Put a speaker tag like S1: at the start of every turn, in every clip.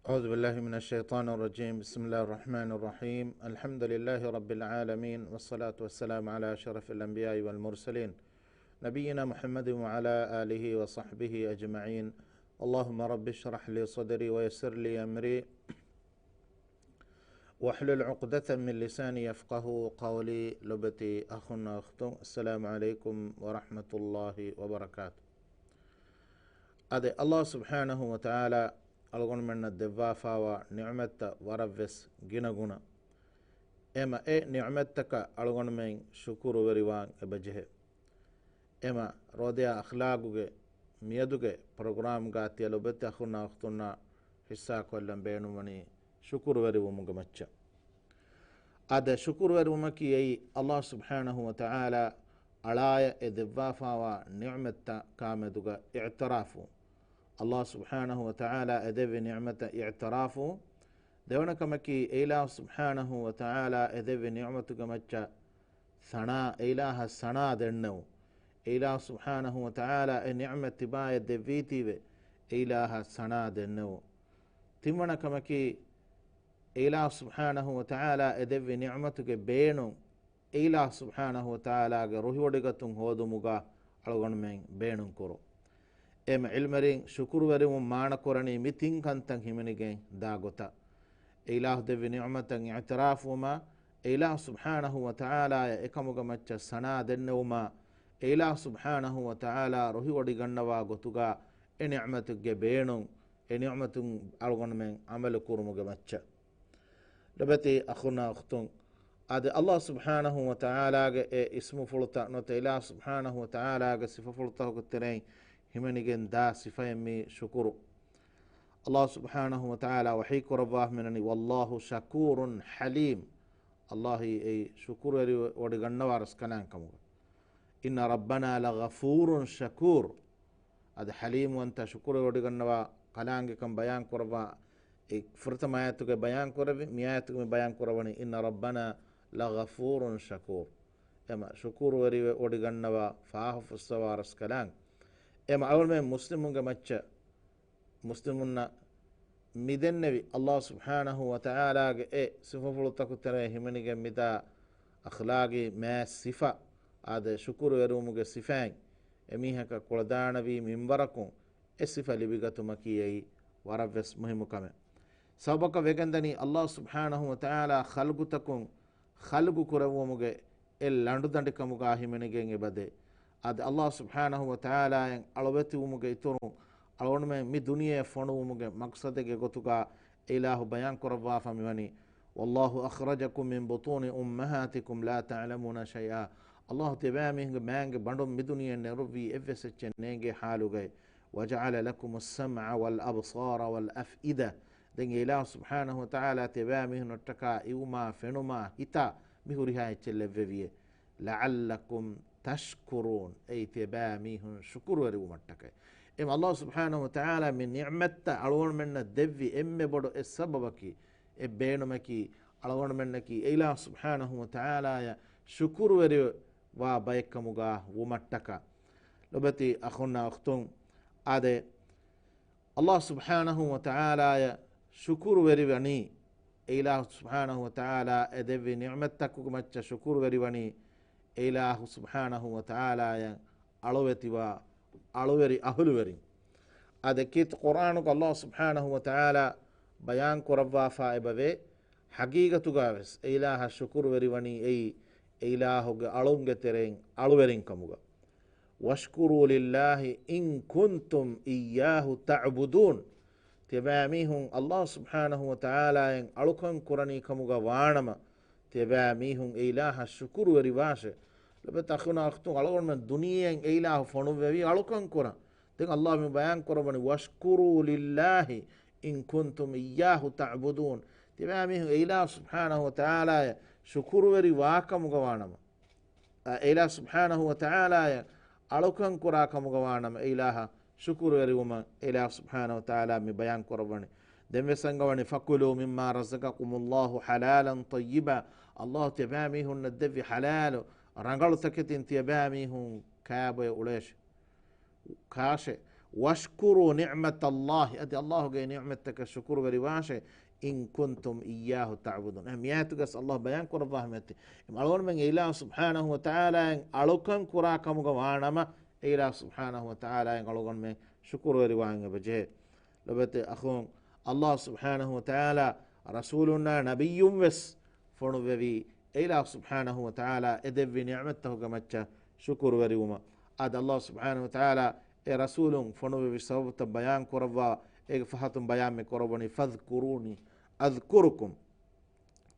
S1: أعوذ بالله من الشيطان الرجيم. بسم الله الرحمن الرحيم. الحمد لله رب العالمين، والصلاة والسلام على أشرف الأنبياء والمرسلين نبينا محمد وعلى آله وصحبه أجمعين. اللهم رب اشرح لي صدري ويسر لي أمري واحلل عقدة من لساني يفقه قولي. لبتي أخونا أختم، السلام عليكم ورحمة الله وبركاته. أدي الله سبحانه وتعالى algon menna devva fawa ni'matta waravves ginaguna ema ni'mattaka algon men shukuru weriwan ebajehe ema rodea akhlaquge miyaduge program ga tialo bette akhuna akhtunna hissa kollam beenumani shukuru weriwumuga macca ada shukuru weriwumaki ei Allah subhanahu wa ta'ala alaya e devva fawa ni'matta kameduga i'tirafu الله سبحانه وتعالى أدب نعمة اعترافه دون كمكي إله سبحانه وتعالى أدب نعمة كمجة ثناء إله الثناء دنو إله سبحانه وتعالى نعمة تباية دبيتي إله الثناء دنو تمنا كمكي إله سبحانه وتعالى أدب نعمة بينو إله سبحانه وتعالى روحي ودقتم هودو مغا ألغن من بينو كرو එම ඉල්මරින් ශුකුරුවරම මාන කොරණී මිතින් කන්තන් හිමනිගෙන් දාගොත ඉලාහ් දෙවි නිඅමතන් ඉඅ්තිරාෆුම ඉලාහ් සුබ්හානහු වතආලා එකමුග මච්ච සනා දෙන්නවම ඉලාහ් සුබ්හානහු වතආලා රොහි වඩි ගන්නවා ගොතුගා එ නිඅමතුගේ බේණුන් එ නිඅමතුන් අල්ගොනමෙන් අමල කුරුමුග මච්ච ලබති අඛුනා අඛතුන් අද අල්ලාහ් සුබ්හානහු වතආලාගේ ඉස්මු ෆුලතා නොත ඉලාහ් සුබ්හානහු වතආලාගේ සිෆ ෆුලතා කොතරෙන් همنيجن دا صفيمي شكر الله سبحانه وتعالى وحيك رباه منني والله شكور حليم الله اي شكر ودغن وارس كنان كمو ان ربنا لغفور شكور هذا حليم وانت شكر ودغن وا كلانگ كم بيان كربا فرتماياتك بيان كربي مياتك بيان كربني ان ربنا لغفور شكور اما شكر ودغن وا فاه فسوارس كلان එම අවල්මෙන් මුස්ලිමුන්ගේ මච්ච මුස්ලිමුන්න මිදෙන්නවි අල්ලාහ් සුබ්හානහු වතආලාගේ සිෆෆුලතකුතරේ හිමනිගේ මිදා අඛලාගේ මෑ සිෆා ආද ශුකුරු වරුමුගේ සිෆාන් එමිහක කුලදානවි මින්වරකුන් සිෆා ලිබිගතුමකියයි වරවස් මුහිමුකම සබක වෙගන්දනි අල්ලාහ් සුබ්හානහු වතආලා ඛල්ගුතකුන් ඛල්ගු කරවමුගේ ලඬු දඬකමුගා හිමනිගෙන් එබදේ ad Allah subhanahu wa ta'ala en alobeti umuge ituru alonme mi duniya fonu umuge maqsadege gotuga ilahu bayan korwa famani wallahu akhrajakum min butuni ummahatikum la ta'lamuna shay'a Allah tibami mang bandum mi duniya neruvi evseche nenge haluge waja'ala lakum as-sam'a wal absara wal af'ida den ilahu subhanahu wa ta'ala tibami notaka iuma fenuma hita mihuriha cheleveviye la'allakum تشكرون أي تباميهم شكر ورمتك إم الله سبحانه وتعالى من نعمة ألون من الدفي إم بدو السببك بينمك ألون منك إله سبحانه وتعالى شكر ور وبيك مغا ومتك لبتي أخونا أختم هذا الله سبحانه وتعالى شكر وروني إله سبحانه وتعالى أدفي نعمتك ومتك شكر وروني إله سبحانه وتعالى ألوتي وألوري أهلوري هذا كيت قرآنك الله سبحانه وتعالى بيان كربا فائبه حقيقة جاوس إله الشكر وريوني أي إله ألونج ترين ألورين كموجا واشكروا لله إن كنتم إياه تعبدون تباميهم الله سبحانه وتعالى ألوكن قراني كموجا وانما تباميهم إله الشكر وريواشه لبت أخونا أختون على من الدنيا إله فنوبي علوكن كورا تين الله من بيان كورا بني واشكروا لله إن كنتم إياه تعبدون تبامه إله سبحانه وتعالى شكر ورواك مغوانما إله سبحانه وتعالى علوكن كورا كمغوانما إله شكر وروما إله سبحانه وتعالى من بيان كورا بني دم سنغواني فكلوا مما رزقكم الله حلالا طيبا الله تبامه الندفي حلال رنقل تكتين تبامه كابو يوليش كاشي واشكروا نعمة الله أدي الله جاي نعمتك الشكر ورواشه إن كنتم إياه تعبدون أهمياتك الله بيان كرة فهمتي معلوم من إله سبحانه وتعالى ألوكن كرا كم جوانما إله سبحانه وتعالى ألوكن من شكر ورواهن بجه لبت أخون الله سبحانه وتعالى رسولنا نبي بس فنبي إله سبحانه وتعالى إدب نعمته كمتش شكر وريوما أد الله سبحانه وتعالى رسول فنبي سبب بيان كروا فهتم بيان كربني فاذكروني أذكركم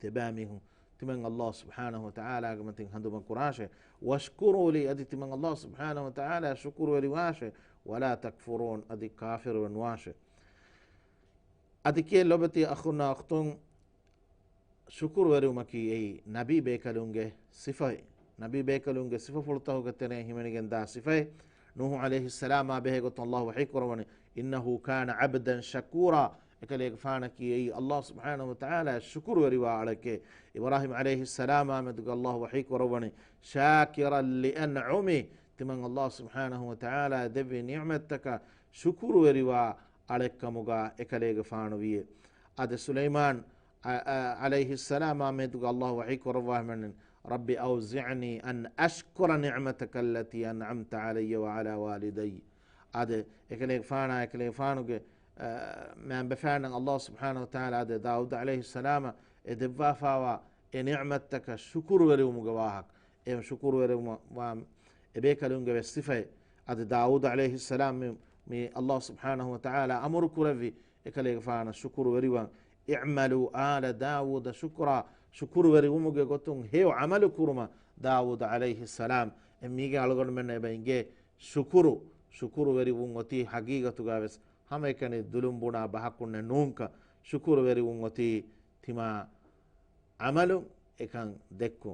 S1: تبامه تمن الله سبحانه وتعالى كما تنهدو من قراشه واشكروا لي أدي تمن الله سبحانه وتعالى شكر ورواشه ولا تكفرون أدي كافر ونواشه أدي كي لبتي أخونا أختون شكر ورمكي أي نبي بيكالونجه صفة نبي بيكالونجه صفة فلته كتنه همنيجن دا صفة نوح عليه السلام ما به قلت الله وحيكر إنه كان عبدا شكورا إكليك فانك أي الله سبحانه وتعالى الشكر وروا عليك إبراهيم عليه السلام ما الله وحيكر شاكرا لأنعمه تمن الله سبحانه وتعالى دبي نعمتك شكر وروا عليك مغا إكليك فانوية أد سليمان عليه السلام آمد الله وحيك ورضاه من ربي أوزعني أن أشكر نعمتك التي أنعمت علي وعلى والدي هذا إكليك فانو من بفعل الله سبحانه وتعالى هذا داود عليه السلام إدبا فاوا نعمتك شكر وريوم جواهك شكر وريوم إبيك لهم بالصفة هذا داود عليه السلام من الله سبحانه وتعالى أمر كرفي إكليك فانا شكر وريوم اعملوا آل داود شكرا شكر وريومك قطن هيو عمل كرما داود عليه السلام اميجي على من يبينجي شكر وريومتي حقيقة تغاوس هم كان دلهم بنا بحقنا نونك شكر وريومتي تما عمل إكان دكو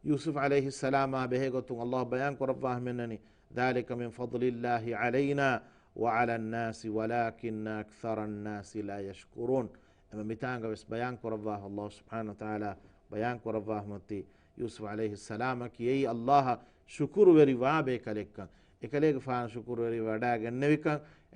S1: يوسف عليه السلام به قطن الله بيان رباه منني ذلك من فضل الله علينا وعلى الناس ولكن أكثر الناس لا يشكرون أما ميتانغ بس بيان كرباه الله سبحانه وتعالى بيان كرباه متي يوسف عليه السلام كي الله شكر وريوابه كلك إكليك فان شكر وريوادا جنبك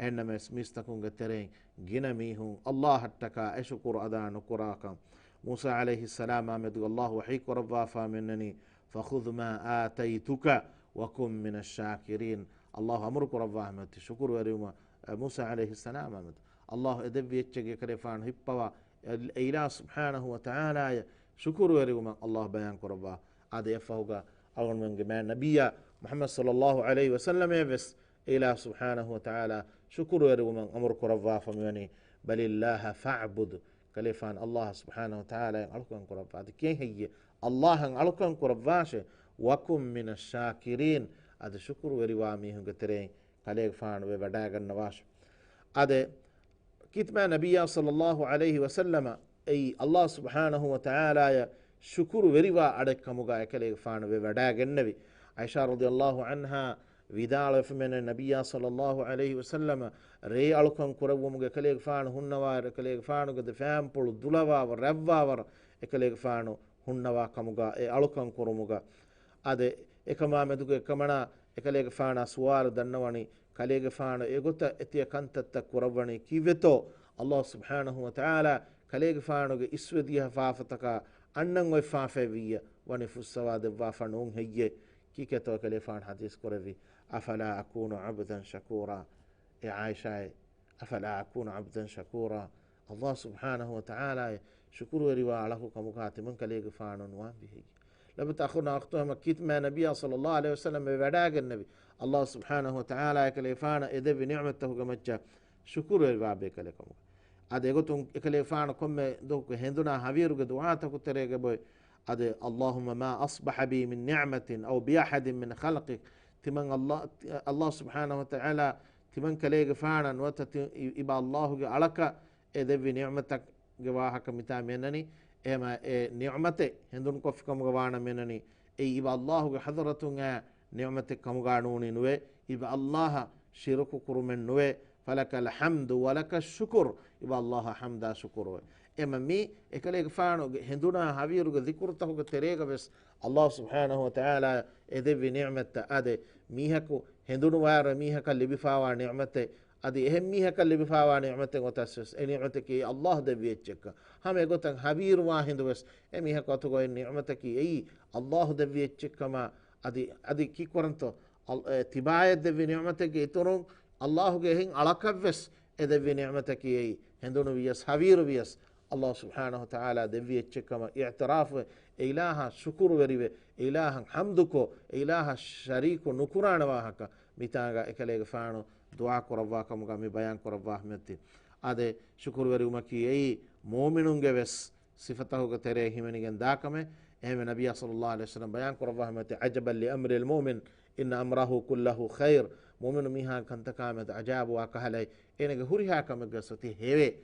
S1: إنما اسمستكون قترين جنميهم الله حتى أشكر أدان كراكم موسى عليه السلام أمد الله وحيك رباه فمنني فخذ ما آتيتك وكن من الشاكرين الله أمرك رباه متي شكر وريوما موسى عليه السلام أمد الله أدب يتشجع كريفان هبوا الإله سبحانه وتعالى شكر وريوما الله بيان كربا هذا يفوقا أول من جماعة نبي محمد صلى الله عليه وسلم يبس إله سبحانه وتعالى شكر وريوما أمر كربا فميني بل الله فاعبد كليفان الله سبحانه وتعالى ينعلقن كربا هذا كي هي الله ينعلقن كرباش وكم من الشاكرين هذا شكر وريوامي هم كترين كليفان وبداغن نواش هذا كتما نبي صلى الله عليه وسلم أي الله سبحانه وتعالى شكر وروا أدك مغا يكلي فان ووداغ النبي عائشة رضي الله عنها vidala femene nabiya sallallahu alaihi wasallam re alkan kurawum ge kale faanu hunnawa kale faanu ge fam pul dulawa revwa ekale faanu hunnawa kamuga e alkan kurumuga ade ekama meduge kamana ekale faana suwar dannawani kale faanu egota etiya kantatta kurawani kiveto Allah subhanahu wa ta'ala kale faanu ge iswediya faafataka annan way faafeviya wani fussawa de wafanun heyye kiketo kale faan hadis korevi أفلا أكون عبدا شكورا يا عائشة أفلا أكون عبدا شكورا الله سبحانه وتعالى شكر وروا له كمكات من كليق فانون وانبه لبت أخونا أختها مكيت ما نبي صلى الله عليه وسلم ببداق النبي الله سبحانه وتعالى كليفانا إذا بنعمته كمجا شكر وروا بك لكم هذا يقولون كليفانا كم دوك هندنا حبيرك دعاتك تريق بوي هذا اللهم ما أصبح بي من نعمة أو بأحد من خلقك تمن الله سبحانه وتعالى تمن كليغ فانا وت يبا الله عليك اذا بنعمتك جواهك متامنني اما نعمته هندن كفكم جوانا منني اي يبا الله حضرتنا نعمتك كم غانوني نوي يبا الله شرك كرمن نوي فلك الحمد ولك الشكر يبا الله حمدا شكر اما مي كليغ فانو هندنا حبيرو ذكرته تريغ بس الله سبحانه وتعالى إذا بنعمة أده ميهكو hendunu wara mihaka libifawa ni'mate adi ehem mihaka libifawa ni'mate gotas e ni'mate ki Allah de viecheka hame gotan habirwa hindus e mihaka to go ni'mate ki ei Allah de viechekama adi ki koranto tibayat de ni'mate ki turun Allah ge hin alakavs e de ni'mate ki ei hendunu vias habiru vias Allah subhanahu wa ta'ala de viechekama i'tiraf ilaha shukur verive ilaha hamduko ilaha shariku nukurana wahaka mitaga ekalege faano dua korawwa kamuga mi bayan korawwa metti ade shukur veri umaki ei mu'minunge ves sifatahuga tere himenigen dakame ehme nabiy sallallahu alaihi wasallam bayan korawwa metti ajaban li amri al mu'min inna amrahu kullahu khair mu'minu miha kantakame ajabu wa kahalai enege huriha kamega sati heve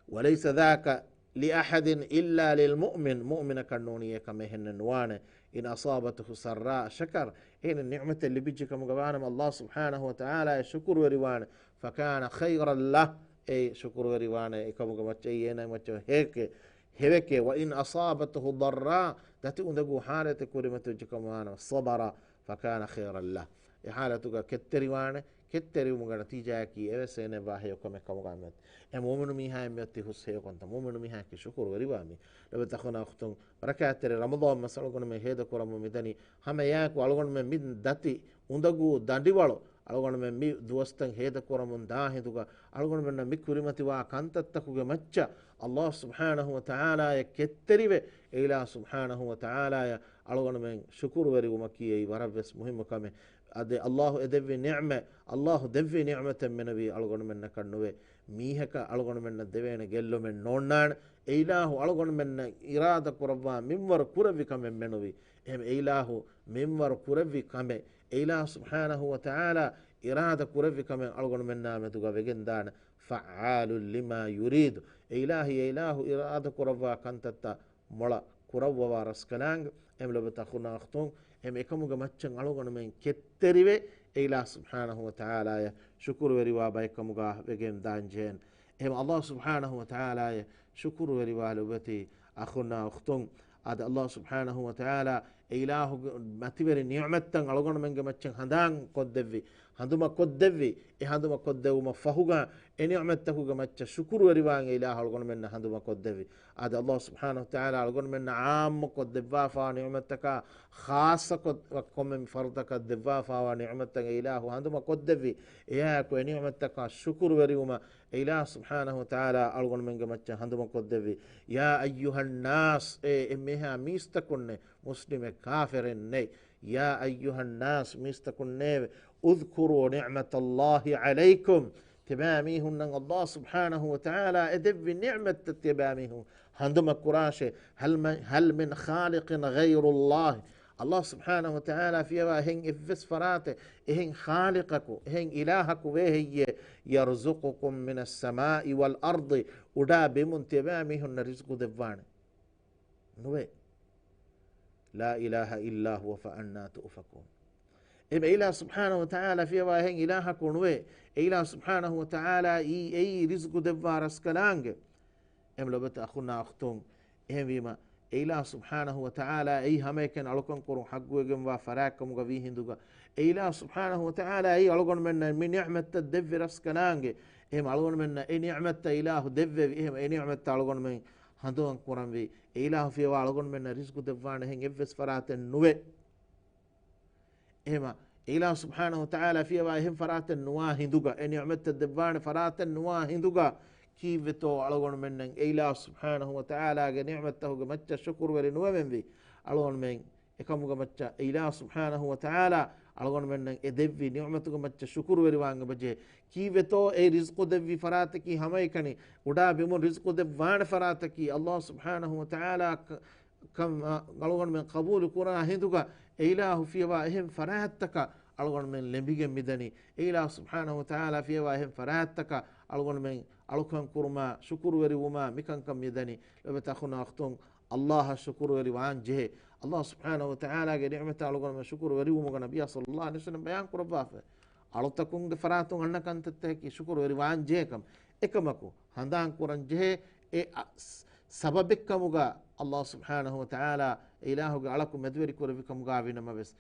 S1: walaysa dhaka لأحد إلا للمؤمن مؤمن كنونية كما هن نوانه إن أصابته سراء شكر إن النعمة اللي بيجيك مقبانم الله سبحانه وتعالى شكر وريوانه فكان خيرا له أي شكر وريوانه كما قبت أينا هيك هيك وإن أصابته ضراء تتقون دقو حالة كريمة جكمانه صبر فكان خيرا له حالتك كتريوانه كتري مغنا تيجاكي ايسene bahe kome kamugamet e mu'minu miha emetti husse konta mu'minu miha ki shukur wariwami labe takhona khutun rakatere ramadan masalgon me heda koram midani hame yak algon me mid dati undagu dandiwalo algon me mi duwastan heda koram da heduga algon me mikurimati wa kantattakuge macca Allah subhanahu wa ta'ala ya ketterive ila subhanahu wa ta'ala ya algon me shukur wariwumaki ei warabes muhimmu kame ade Allah edevi ni'ma Allah devvi ni'matan menavi algon menna kannuve mihaka algon menna devena gello men nonnan eilahu algon menna irada kurawwa minwar kuravi kame menuvi em eilahu minwar kuravi kame eilahu subhanahu wa ta'ala irada kuravi kame algon menna metuga vegendana fa'alul lima yurid eilahu irada kurawwa kantatta mola kurawwa raskalang em lobata khuna akhtung em ekamuga maccan algon men ketterive eilah subhanahu wa ta'ala ya shukur veri wa bay kamuga vegem danjen em Allah subhanahu wa ta'ala ya shukur veri wa lobati akhuna akhtung ad Allah subhanahu wa ta'ala eilahu mativeri ni'matan algon men maccan handan koddevi handuma koddevi e handuma koddewuma fahuga e ni'matahuga macca shukur veri wa eilahu algon men handuma koddevi ad Allah subhanahu wa ta'ala algon men aam koddeva fa ni'mataka khassa kom fardaka deva fa ni'mataka eilahu handuma koddevi ya ko ni'mataka shukur veri uma eilahu subhanahu wa ta'ala algon men macca handuma koddevi ya ayyuhan nas e meha mistakunne muslime kafirin ne ya ayyuhan nas mistakunne اذكروا نعمة الله عليكم تباميهن الله سبحانه وتعالى ادب نعمة تباميه عندما كراشة هل من خالق غير الله الله سبحانه وتعالى في هن افس فراته هن خالقك هن إلهك وهي يرزقكم من السماء والأرض ودا بمن تباميهن رزق دفان نوي لا إله إلا هو فأنا تؤفكون إما إله سبحانه وتعالى في واهن إله كونوي إله سبحانه وتعالى أي رزق دبار اسكلانج إم لو بت أخونا أختم إم بما إله سبحانه وتعالى أي هم كان علوكم كرو حقو جم وفراكم وفيه هندوغا إله سبحانه وتعالى أي علوكم من نعمة الدبر اسكلانج إم علوكم من أي نعمة إله دبر إم أي نعمة علوكم من هندوغا كرام في إله في علوكم من رزق دبار هن إفس فرات النوي إما إله سبحانه وتعالى في واهم فرات النواه هندوغا إن يعمت الدبان فرات النواه هندوغا كيف تو علون من إله سبحانه وتعالى نعمته جمتة شكر ولنوى من ذي علون من إكم جمتة إله سبحانه وتعالى علون من إدبي نعمته جمتة شكر ولوان بجه كيف تو أي رزق دبي فراتك هم يكني ودا بمن رزق دبان فراتك الله سبحانه وتعالى كم علون من قبول قرآن هندوغا إله في واهم فراتك algon men lembigen midani ila subhanahu wa ta'ala fi wahem farattaka algon men alukan kurma shukuru weri wuma mikan kam midani labata khuna akhtung Allah shukuru weri wan je Allah subhanahu wa ta'ala ge ni'mata algon men shukuru weri wuma nabiy sallallahu alaihi wasallam bayan kurbafe alutakung ge faratun annakan tatte ki shukuru weri wan je kam ekamaku handan kuran je e sababikamuga Allah subhanahu wa ta'ala ilahu ge alakum medweri kurabikamuga vinama bes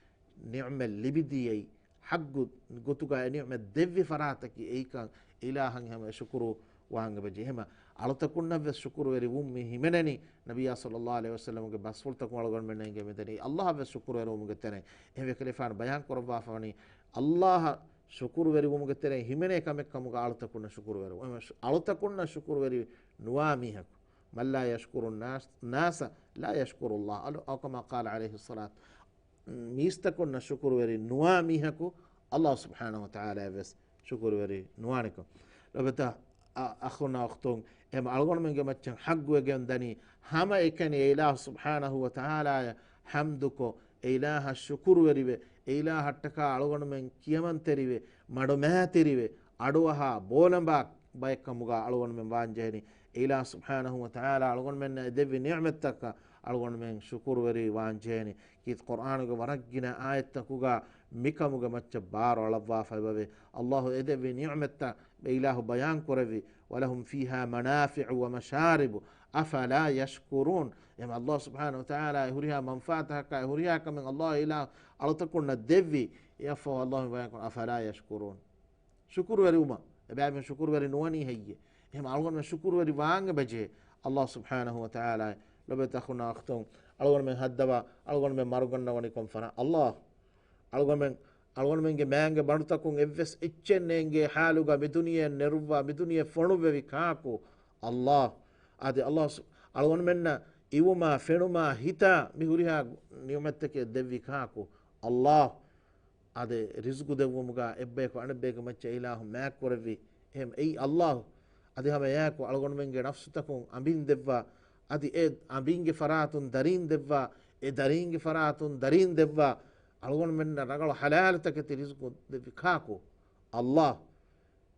S1: نعم اللي بدي haggu gotuga ni'ma devvi farataki eikan ilahan hama shukuru wahanga baje hema alutakunna ve shukuru veri ummi himeneni nabiya sallallahu alaihi wasallam ge basfulta ko algon menenge medeni allah ve shukuru veri umge tene ehve kelefan bayan korba fani allah shukuru veri umge tene himene kamek kamuga alutakunna shukuru veri alutakunna shukuru veri nuami hak man la yashkuru nasa la yashkuru allah aw kama qala alayhi salat mistakunna shukuru veri nuami haku allah subhanahu wa ta'ala ves shukuru veri nuaniko lobeta akhuna akhtung em algon menge maccan haggu gen dani hama ekani ilah subhanahu wa ta'ala hamduko ilah shukuru verive ilah hattaka algon men kiyaman terive madu ma terive aduwaha bolamba baykamuga algon men wanjehni ilah subhanahu wa ta'ala algon men devi ni'mataka algon men shukuru veri wanjehni kit qur'an go waragina ayatakuga mikamuga macca baro alwa fababe allah edevi ni'matta ilahu bayan korevi walahum fiha manafi'u wa masharibu afala yashkurun yama allah subhanahu wa ta'ala huriha manfaataha ka huriha kamen allah ila altakunna devi yafa allah bayan afala yashkurun shukuru veri uma ebaben shukuru veri nuwani hayye yama algon men shukuru veri wanga baje allah subhanahu wa ta'ala lobeta khuna akhtum algon men haddaba algon men marugonna woni kom fana allah algon men ge mange banutakun evves ichennenge haluga miduniye nerva miduniye fonubevi kaku allah ade allah algon menna iwuma fenuma hita mihuriha niumatteke devvi kaku allah ade rizqu devumuga ebbe ko anbe ko macce ilahu mak korevi em ei allah ade hama yako algon men ge nafsutakun ambin devva adi e ambinge faratun darin devva e daringe faratun darin devva algon men ragalo halal takati rizqu devvi kaku allah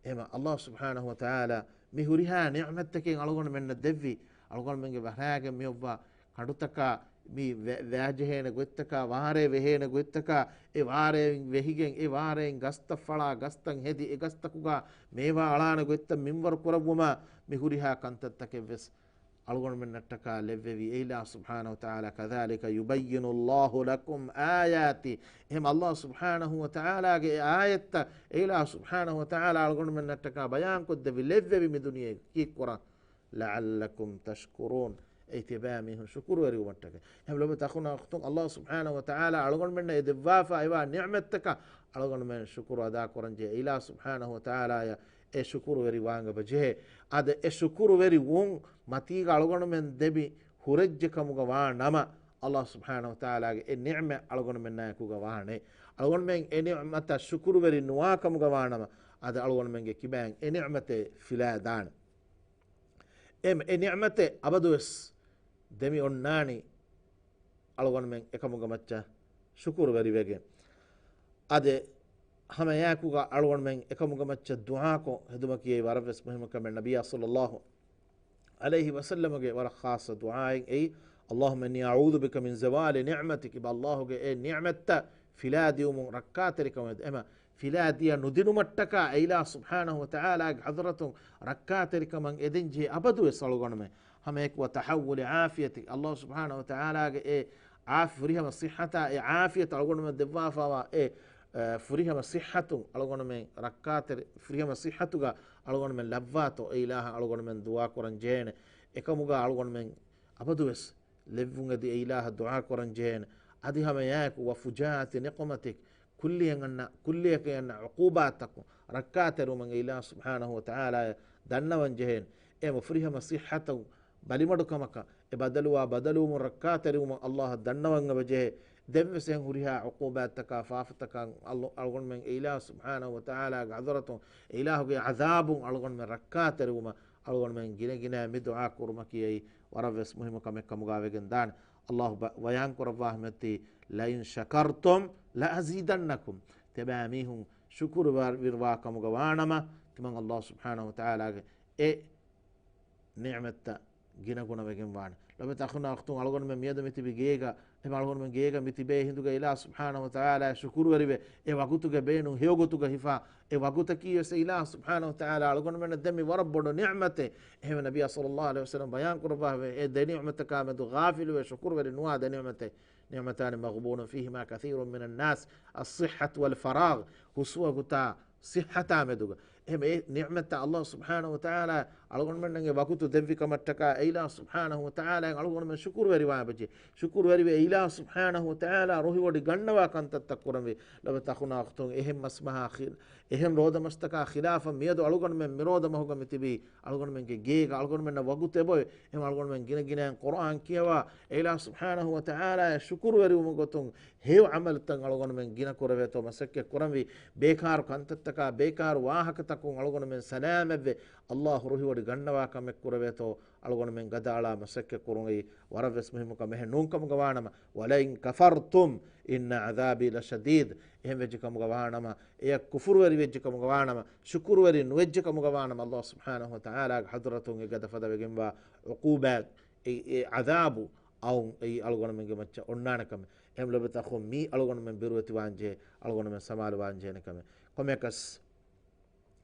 S1: ema allah subhanahu wa ta'ala mihuriha ni'mattake algon men devvi algon men ge bahraage miyobba kadutaka mi vajehena gottaka wahare vehena gottaka e wahare vehigen e waharen gasta fala gastan hedi e gastakuga mewa alana gotta minwar korabuma mihuriha kantattake ves algon men nattaka levvi ila subhanahu wa ta'ala kadhalika yubayyinu allah lakum ayati hem allah subhanahu wa ta'ala ge ayatta ila subhanahu wa ta'ala algon men nattaka bayan kodde levvi mi duniye ki qura la'allakum tashkurun ايتبامه شكر وريومتك هم لو تاخونا اختم الله سبحانه وتعالى علغون من ادفافا ايوا نعمتك علغون من شكر ادا كورنجه الى سبحانه وتعالى اي شكر وري وانغ بجه اد اي شكر وري وون متي علغون من دبي هرجكمغ وا نما الله سبحانه وتعالى اي نعمه علغون من ناكوغ واهنه علغون من اي نعمه شكر وري نواكمغ وا نما اد علغون من كيبان اي نعمه فلادان ام اي نعمه ابدوس demi onnani algon men ekamuga macca shukuru veri vege ade hama yakuga algon men ekamuga macca du'a ko heduma kiye warves muhimaka men nabiya sallallahu alayhi wa sallam ge war khassa du'a ay allahumma inni a'udhu bika min zawali ni'matik ba allah ge e ni'matta filadi um rakatrika ema filadi nudinu mattaka ila subhanahu wa ta'ala hadratu rakatrika man edinje abadu salgon men هم هيك وتحول عافيتك الله سبحانه وتعالى إيه عاف فريها مصحتها إيه عافية أقول من الدفافة إيه فريها مصحته أقول من ركعات فريها مصحته أقول من لفاته إله أقول من دعاء قرنجين إكموجا أقول من أبدوس لفون دي إله دعاء قرنجين هذه هم ياك وفجاءة نقمتك كل يكن عقوباتك ركعات من إله سبحانه وتعالى دنا وانجهين إيه فريها مصحته ಬಲಿಮಡು ಕಮಕ ಎ ಬದಲು ಮುರಕ್ಕಾತರಿ ಅಲ್ಲಾಹ್ ದಣ್ಣವಂಗ ಬಜೆ ದೆವ್ವೆಸೆಂ ಹುರಿಹಾ ಉಕೂಬಾತಕ ಫಾಫತಕ ಅಲ್ಗೊಂಡ್ ಮೆಂ ಇಲಾಹ್ ಸುಬ್ಹಾನಹು ವ ತಆಲಾ ಗದರತು ಇಲಾಹುಗೆ ಅಜಾಬು ಅಲ್ಗೊಂಡ್ ಮೆಂ ರಕ್ಕಾತರಿ ಅಲ್ಗೊಂಡ್ ಮೆಂ ಗಿನ ಮಿ ದುಆ ಕುರ್ಮಕಿಯೈ ವರವೆಸ್ ಮುಹಿಮ ಕಮೆ ಕಮುಗಾವೆಗೆನ್ ದಾನ್ ಅಲ್ಲಾಹ್ ವಯಾನ್ ಕುರವಾಹ್ ಮತಿ ಲೈನ್ ಶಕರ್ತುಂ ಲ ಅಜೀದನ್ನಕುಂ ತಬಾಮಿಹುಂ ಶುಕ್ರ್ ವಿರ್ವಾ ಕಮುಗವಾಣಮ ತಿಮಂ ಅಲ್ಲಾಹ್ ಸುಬ್ಹಾನಹು ವ ತಆಲಾ ಎ ನಿಅಮತ gina guna wegen wan lobe takhuna akhtu algon me miyada miti bigega e algon me gega miti be hinduga ila subhanahu wa ta'ala shukuru waribe e wagutuga beenu heogotuga hifa e waguta kiyo se ila subhanahu wa ta'ala algon me demi warabbodo ni'mate e nabiy sallallahu alaihi wasallam bayan qurba e de ni'mata ka me do ghafil wa shukuru wari nuwa de ni'mate نعمتان مغبون فيهما كثير من الناس الصحة والفراغ هسوة تا صحة مدوغ هم نعمة الله سبحانه وتعالى algon men nange wakutu devvi kamattaka ila subhanahu wa ta'ala algon men shukur weri wa baje shukur weri we ila subhanahu wa ta'ala rohi wodi gannawa kantatta kurame laba takhuna akhton ehem masmaha khil ehem roda mastaka khilafa miedo algon men miroda mahuga mitibi algon men ge geega algon men wagute boy em algon men gina gina qur'an kiyawa ila subhanahu wa ta'ala shukur weri mugotung hew amal tan algon men gina kurave to masakke kurami bekar kantattaka bekar wahaka takun algon men salamave allah rohi wodi gannawa kamek kuraveto algon men gadala masakke kurungi waraves muhimuka meh nunkam gawanama walain kafartum inna adhabi lashadid ehem vejjikam gawanama e kufur wari vejjikam gawanama shukur wari nuwejjikam gawanama allah subhanahu wa ta'ala hadratun e gadafada vegemba uqubat e adhabu aw e algon men gemacha onnanakam em lobeta khum mi algon men birwati wanje algon men samal wanje nakam komekas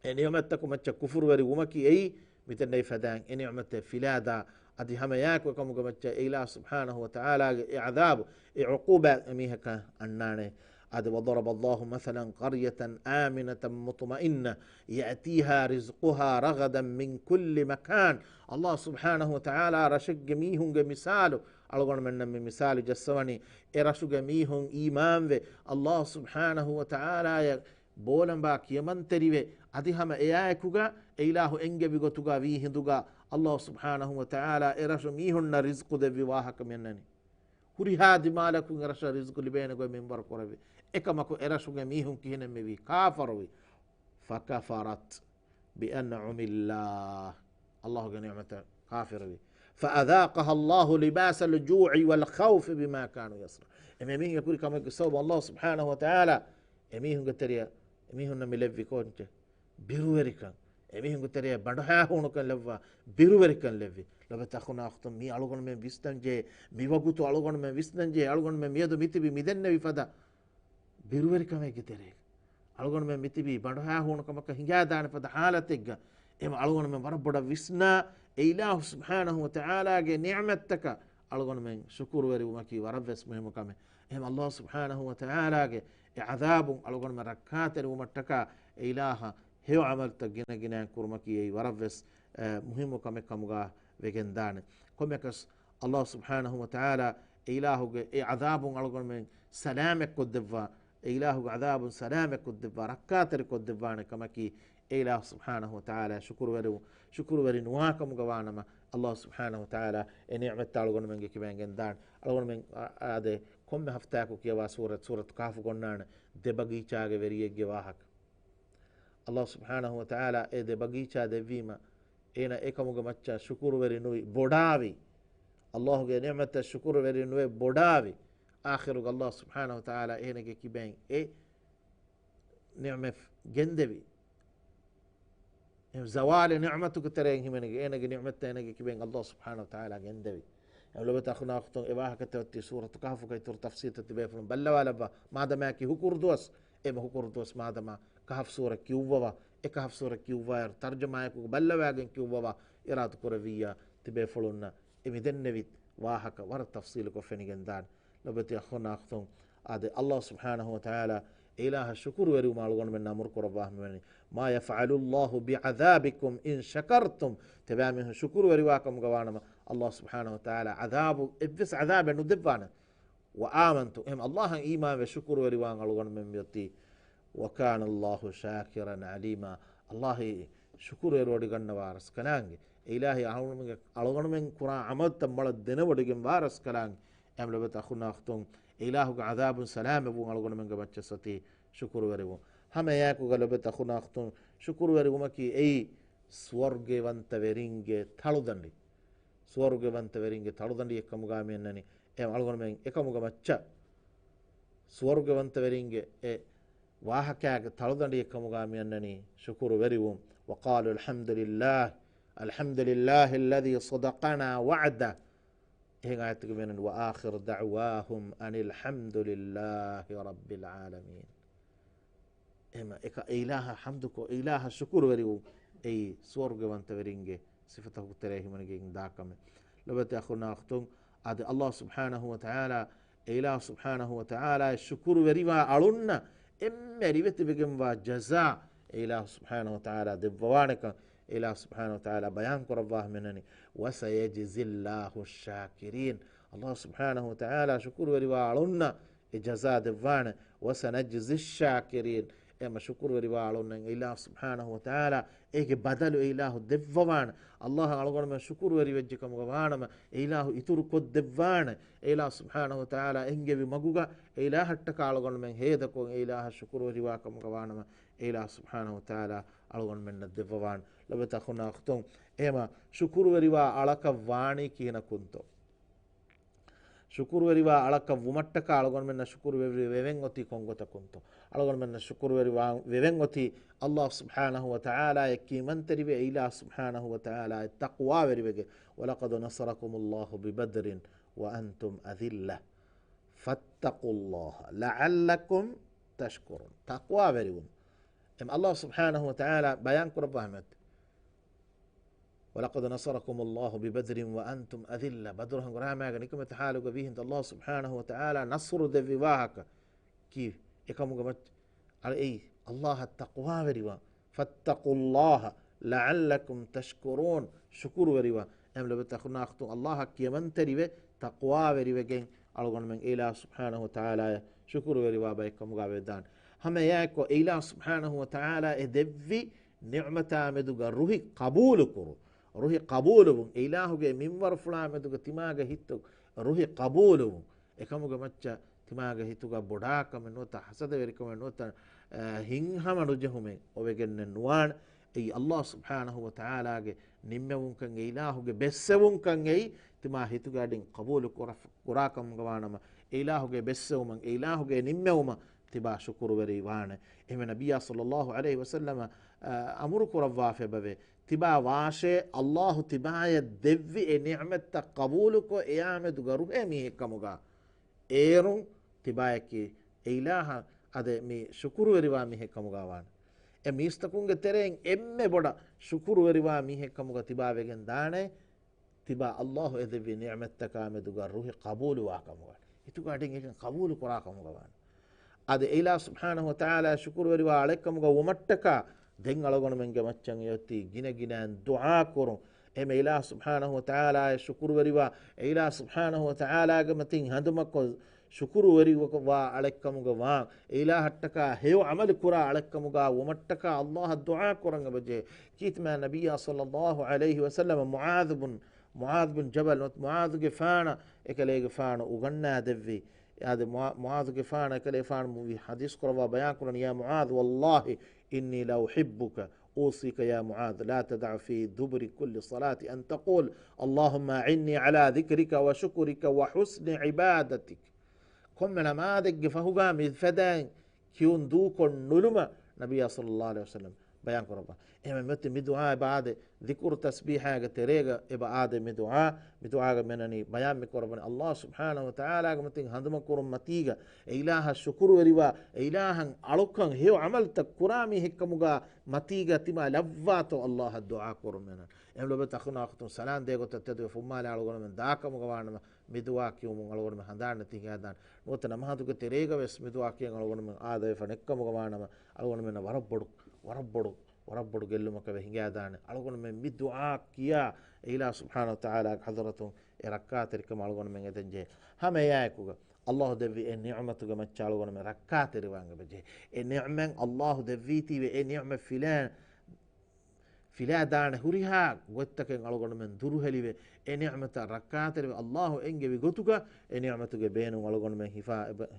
S1: en yomattakum macha kufur wari umaki ei mitannay fadang en yomata filada adi hamayak wa kam gamacha ila subhanahu wa ta'ala i'adhab i'uquba amihaka annane adi wadaraba Allah mathalan qaryatan aminatan mutma'innah ya'tiha rizquha ragadan min kulli makan Allah subhanahu wa ta'ala rashag mihun ga misalu algon men nam misalu jassawani erashuga mihun imanve Allah subhanahu wa ta'ala ya bolamba kiyamanterive adi hama eyakuga ilahu engebi gotuga wi hinduga Allah subhanahu wa ta'ala erashu mihunna rizqu de viwahaka mennani huri hadi malaku erashu rizqu libena go member korabe ekamako erashu ge mihun kihene mewi kafarowi fakafarat bi an'amillah Allah ge ni'mata kafirowi فأذاقها الله لباس الجوع والخوف بما كانوا يصنعون امين يقول كما يصوب الله سبحانه وتعالى امين قتريا emihunna milevvi konte biruwerikan emihun tere bandha honukan levwa biruwerikan levvi labata khuna akhtum mi alugon men vistanje mi wagutu alugon men vistanje alugon men miedo mitibi midenne vifada biruwerikam egitere alugon men mitibi bandha honukam ka hinga dana pada halategga em alugon men waraboda visna ilahu subhanahu wa ta'ala ge ni'mataka alugon men shukur weri umaki waraves muhimukame em allah subhanahu wa ta'ala ge عذاب algon marakkater umattaka ilaha hew amalta gina gina kurmaki ei waraves muhimu kame kamuga vegendane komekas Allah subhanahu wa ta'ala ilahu ge azabun algon men salamek kodeva ilahu ge azabun salamek kodeva rakkater kodevane kamaki ilahu subhanahu wa ta'ala shukuru weri nuwa kamuga wanama Allah subhanahu wa ta'ala e ni'mat algon men ge kibengendan algon men ade komme haftaku kiyawa surat kahf gonnana de bagichaage veriyegge wahak Allah subhanahu wa ta'ala e de bagicha de vima ena ekamuga macca shukuru veri nui bodavi Allah ge ni'mata shukuru veri nui bodavi akhiru Allah subhanahu wa ta'ala ena ge kiben e ni'mef gendevi zawali ni'matuka tereng himenege ena ge ni'mata ena ge kiben Allah subhanahu wa ta'ala gendevi لو بتاخنا اختون اباها كتوتي سوره كهف كيتور تفسير تبيفن بل ولا با ما دما كي هكوردوس ام هكوردوس ما دما كهف سوره كيوبا كهف سوره كيوبا ترجمه كو بل واغن كيوبا اراد كورفيا تبيفلون امدن نبيت واهك ور تفصيل كو فنيغندان لو بتاخنا اختون ادي الله سبحانه وتعالى إله الشكر وري مالغون من نامر كرباه من ما يفعل الله بعذابكم إن شكرتم تبامه شكر وري واكم غوانما الله سبحانه وتعالى عذاب ابس عذاب انه دبانا وآمنتم ام الله ايمان وشكر وري وانغلغون من يتي وكان الله شاكرا عليما الله شكر وري غن وارس كنانغ إلهي ألغون من قرآن عمد تمال الدين ودغن وارس كنانغ ام لبت اخنا اختم إله عذاب سلام ابو ألغون من غبچستی شکر ورو هم یاکو غلبت اخنا اختم شکر ورو مکی ای ಸ್ವರ್ಗವಂತ ವೆರಿಂಗೆ ಥಳುದಂಡಿ ಸ್ವರ್ಗವಂತ ವೆರಿಂಗೆ ಥಳುದಂಡಿ ಎಕ್ಕಮುಗಾಮಿ ಅನ್ನನಿ ಎಂ ಅಳಗೊಂಡ ಮೆಂ ಎಕ್ಕಮುಗ ಮಚ್ಚ ಸ್ವರ್ಗವಂತ ವೆರಿಂಗೆ ಎ ವಾಹಕ್ಯಾಗ ಥಳುದಂಡಿ ಎಕ್ಕಮುಗಾಮಿ ಅನ್ನನಿ ಶುಕುರು ವೆರಿವು وقالوا الحمد لله الذي صدقنا وعده هيك آياتك من وآخر دعواهم أن الحمد لله رب العالمين إما إله حمدك إله الشكر وريو أي سورج وانت ورينجي صفته تريه من جين داكم لبت أخونا أختم عد الله سبحانه وتعالى إله سبحانه وتعالى الشكر وروا ألونا إما ريبت بجنوا جزاء إله سبحانه وتعالى دبوانك إله سبحانه وتعالى بيان الله منني وسيجزي الله الشاكرين الله سبحانه وتعالى شكر وروا ألونا جزاء دبوانه وسنجزي الشاكرين إما شكر وروا ألونا إله سبحانه وتعالى إيه بدل إله دبوان الله ألغون من شكر وريوجكم غوانما إله إتور كود دبوان إله سبحانه وتعالى إنجي بمغوغا إله حتى ألغون من هيدكم إله شكر وريواكم غوانما إله سبحانه وتعالى ألغون من الدبوان لبتخنا أختم إما شكر وريوا ألك واني كينا كنتو ಶುಕುರ್ ವೆರಿವಾ ಅಳಕ ವುಮಟ್ಟಕ ಅಳಗೊಂಡು ಮೆನ್ನ ಶುಕುರ್ ವೆವೆಂಗೊತಿ ಕೊಂಗೊತ ಕುಂತು ಅಳಗೊಂಡು ಮೆನ್ನ ಶುಕುರ್ ವೆರಿವಾ ವೆವೆಂಗೊತಿ ಅಲ್ಲಾಹ್ ಸುಬ್ಹಾನಹು ವ ತಆಲಾ ಯಕ್ಕಿ ಮಂತರಿವೆ ಇಲಾ ಸುಬ್ಹಾನಹು ವ ತಆಲಾ ತಕ್ವಾ ವೆರಿವೆಗೆ ವಲಕದ್ ನಸರಕುಮುಲ್ಲಾಹು ಬಿಬದ್ರಿನ್ ವ ಅಂತುಮ್ ಅದಿಲ್ಲ ಫತ್ತಕುಲ್ಲಾಹ ಲಅಲ್ಲಕುಂ ತಶ್ಕುರುನ್ ತಕ್ವಾ ವೆರಿವುನ್ ಎಂ ಅಲ್ಲಾಹ್ ಸುಬ್ಹಾನಹು ವ ತಆಲಾ ಬಯಾನ್ ಕುರಬಹಮತ್ ولقد نصركم الله ببدر وأنتم أذلة بدرهم قرامة نكمة حالك به أنت الله سبحانه وتعالى نصر ذي واهك كيف يكمل قمت على أي الله التقوى وروا فاتقوا الله لعلكم تشكرون شكر وروا أم لبتخنا أختو الله كي من تريبه تقوى وروا جين على من إله سبحانه وتعالى شكر وروا بيكم قابدان هم ياكو إله سبحانه وتعالى إدبي نعمة مدوغا روحي قبول كرو ruhi qabuluun ilaahuge minwar fulaameduga timaga hittu ruhi qabuluun ekamuga macca timaga hituga bodakame nota hasada verikame nota hinhama nujehume ovegenne nuwan ei Allah subhanahu wa ta'ala ge nimmewun kan ilaahuge bessewun kan ei tima hituga din qabul kurakam gawanama ilaahuge bessewum ilaahuge nimmewuma tiba shukuru veri wane ehme nabiyya sallallahu alaihi wasallam amuru kurawwa fe bave තිබා වාශය අල්ලාහු තිබාය දෙව්වි ඒ නිඅමත කබූලුකො එයාමෙදු ගරු එමි එකමුගා ඒරුන් තිබායකි ඒලාහ අද මේ ශුකුරු වෙරිවා මි එකමුගා වාන එ මිස්තකුන්ගේ තෙරෙන් එම්මෙ බොඩ ශුකුරු වෙරිවා මි එකමුගා තිබා වෙගෙන් දානේ තිබා අල්ලාහු එදෙව්වි නිඅමත කාමෙදු ගරු කබූලු වාකමුගා ඉතු ගාඩින් එකන් කබූලු කරාකමුගා වාන අද ඒලා සුබ්හානහු වතාලා ශුකුරු වෙරිවා අලෙක්කමුගා වමට්ටකා දෙන් අලගොන මෙන්ගේ මච්චන් යොති ගින ගිනන් දුආ කරො එමෙ ඉලාහ සුබ්හානහු වතාලා ශුකුරු වෙරිවා ඉලාහ සුබ්හානහු වතාලාගේ මතින් හඳුමකො ශුකුරු වෙරිවා අලෙක්කමුගා වා ඉලාහ හට්ටකා හේව අමල කුරා අලෙක්කමුගා වමට්ටකා අල්ලාහ දුආ කරංග බජේ කීත්මා නබියා සල්ලල්ලාහු අලයිහි වසල්ලම මුආද් බින් ජබල් මුආද් ගෆාන එකලේ ගෆාන උගන්නා දෙවි هذا معاذ قفانا كليفان في حديث قربا بيان قرن يا معاذ والله إني لو أحبك أوصيك يا معاذ لا تدع في دبر كل صلاة أن تقول اللهم أعني على ذكرك وشكرك وحسن عبادتك كم من ما ذق فهو قام فدان كيون دوك النلمة نبي صلى الله عليه وسلم بيان قربا إما مت مدعاء بعد ذكر تسبيحة تريجا إبعاد مدعاء منني بيان مقربنا الله سبحانه وتعالى متين هندم كرم متيجا إله الشكر وروا إله علوكن هيو عمل تكرامي هكمجا متيجا تما لفاتو الله الدعاء كرمنا إم لو بتأخذنا أختم سلام ديجو تتدو فما لا علوكن من داك مجوانا مدعاء كيوم علوكن من هندار نتيجة هذا نوتنا ما هذوك تريجا بس مدعاء كيان علوكن من آده فنك مجوانا علوكن من وربّر قلّو مكبه هنجادان على من مدعاء كيا إلى سبحانه وتعالى حضرته ركعات ركم على من يتنجه هم ياكوغا الله دفي النعمة كما تشالو من ركعات روانغ بجه النعمة الله دفيتي النعمة فلا دان هريها واتكن على من دروهلي النعمة ركعات الله إنجي بيغوتوغا النعمة بينو على من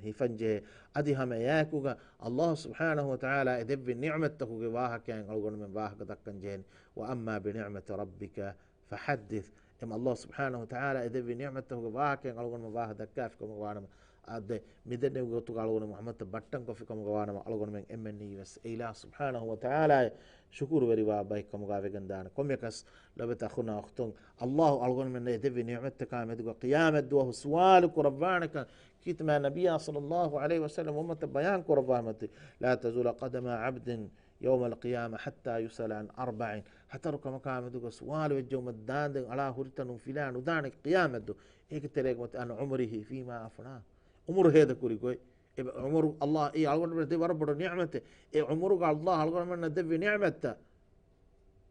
S1: هفنجه أدي هم ياكوغا الله سبحانه وتعالى دفي النعمة تكوغا واها كان على من واها كدكن جين وأما بنعمة ربك فحدث إما الله سبحانه وتعالى دفي نعمة تكوغا واها كان على من واها دكاف كما وانا أدي مدن يغوتوغا على محمد بطن كفي كما وانا على من إمني بس إله سبحانه وتعالى شكر وروا بايكم غافغن دان كم يكس لبت اخونا اختون الله الغن من يدفي نعمتك كامد قيامت دو سوالك ربانك كيت ما نبي صلى الله عليه وسلم ومت بيان قربامتي لا تزول قدم عبد يوم القيامة حتى يسأل عن 4 حتى ركم كامد سوال وجوم الدان على هرتن فلان ودانك قيامت دو هيك تريك مت ان عمره فيما افناه umur heda kuri koy e umur Allah e algon men de warabdo ni'mate e umur ga Allah algon men de ni'mata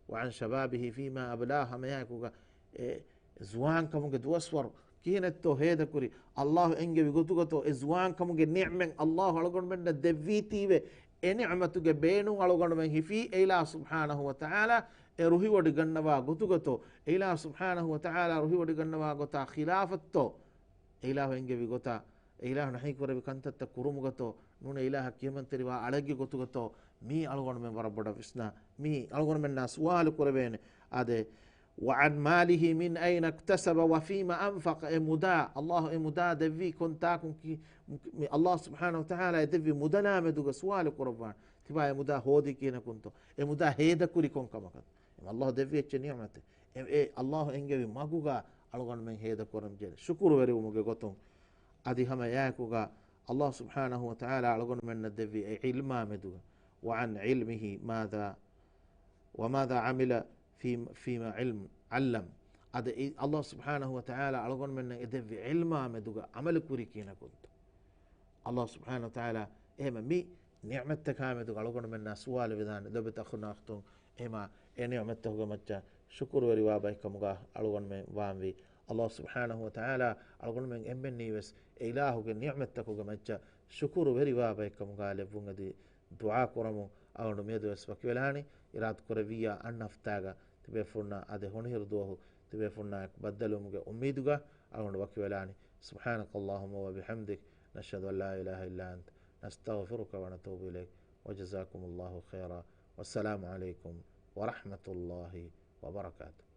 S1: wa an shababihi fima ablaha ma yakuga e zuwan kamuge duwaswar kinet to heda kuri Allah enge gotugato e zuwan kamuge ni'men Allah algon men de vitive e ni'matuge beenu algon men hifi ila subhanahu wa ta'ala e ruhi wodi gannawa gotugato ila subhanahu wa ta'ala ruhi wodi gannawa gota khilafatto ila enge gota ilah nahi kore kantatta kurumugato nuna ilah kiyamanteriwa alagge gotugato mi algon men warabboda visna mi algon men na sual korebene ade wa an malihi min ayna iktasaba wa fima anfaqa muda Allah muda devi kontakum ki Allah subhanahu wa ta'ala devi mudana meduga sual korban tiba muda hodi kina kunto muda heda kuri konkamakat Allah devi ech ni'mate Allah engevi maguga algon men heda koram jere shukuru veri umuge goton adi hama yakuga Allah subhanahu wa ta'ala algon men devi ilma meduga wa an ilmihi madha wa madha amila fima ilm allam adi Allah subhanahu wa ta'ala algon men devi ilma meduga amal kuri kina kunto Allah subhanahu wa ta'ala ema mi ni'matak meduga algon men suwal vidan dobet akhuna akhtung ema ni'matak macha shukr wari wabai kamuga algon men wamvi Allah subhanahu wa ta'ala algon men embenni wes ilahu ge ni'matak macha shukr wari wabai kamuga levunga di dua koramu algon medu wes wakwelani irat koraviya annaftaga tibe funna ade honhir dohu tibe funna badalum ge ummiduga algon wakwelani subhanakallahumma wa bihamdik nashhadu an la ilaha illa ant نستغفرك ونتوب إليك وجزاكم الله خيرا والسلام عليكم ورحمة الله وبركاته.